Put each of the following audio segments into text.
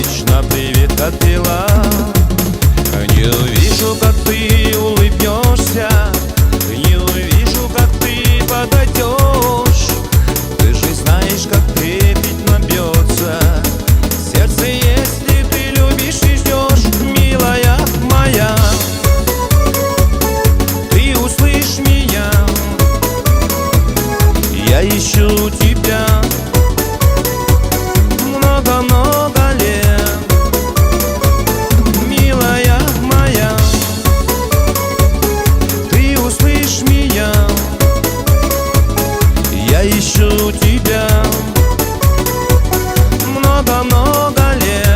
обычно, привет, как дела? Не увижу, как ты улыбнешься, не увижу, как ты подойдешь. Ты же знаешь, как трепетно бьется сердце, если ты любишь и ждешь, милая моя. Ты услышь меня, я ищу тебя много-много лет, милая моя. Ты услышь меня, я ищу тебя много-много лет.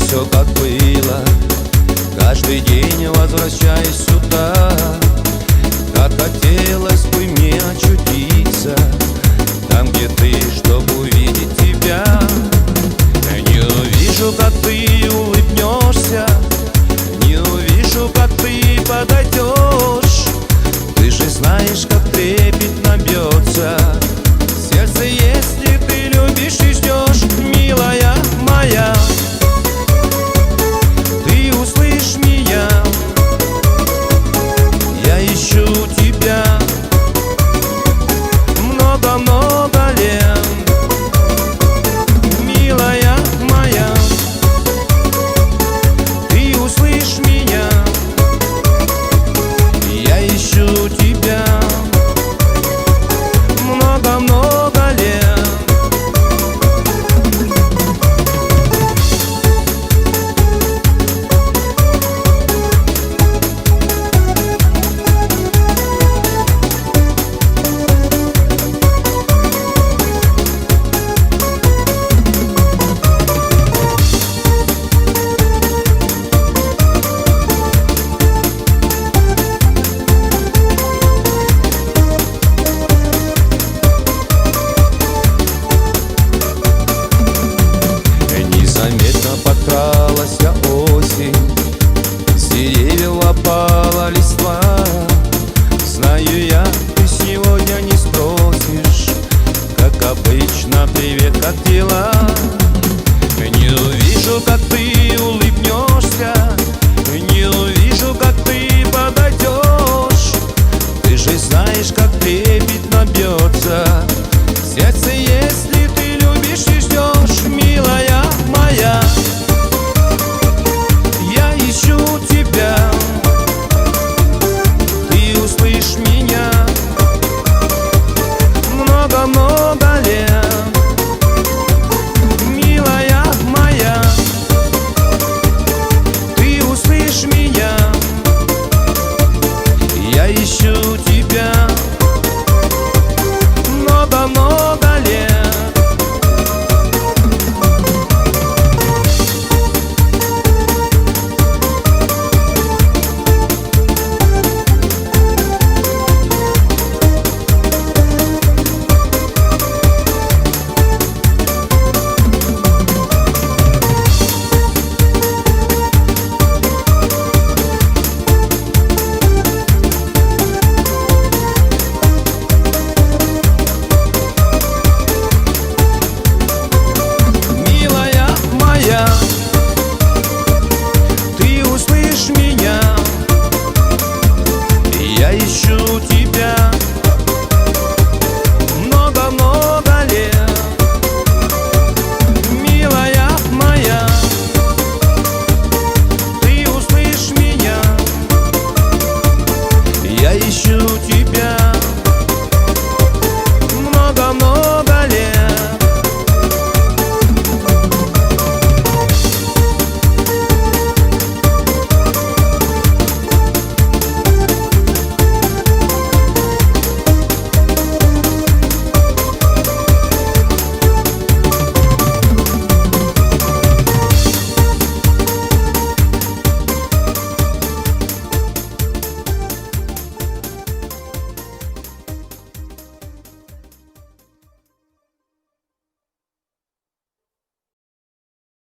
Все как было, каждый день возвращаясь сюда. Как хотелось бы мне очутиться там, где ты, чтобы увидеть тебя. Не увижу, как ты улыбнешься, не увижу, как ты подойдешь. Ты же знаешь, как трепетно бьется сердце, если ты любишь и ждешь, милая моя. Ищу тебя много-много лет, милая моя. Ты услышь меня, я ищу тебя много-много лет. Незаметно подкралась осень, с деревьев опала листва. Знаю я, ты сегодня не спросишь, как обычно, привет, как дела? Не увижу, как ты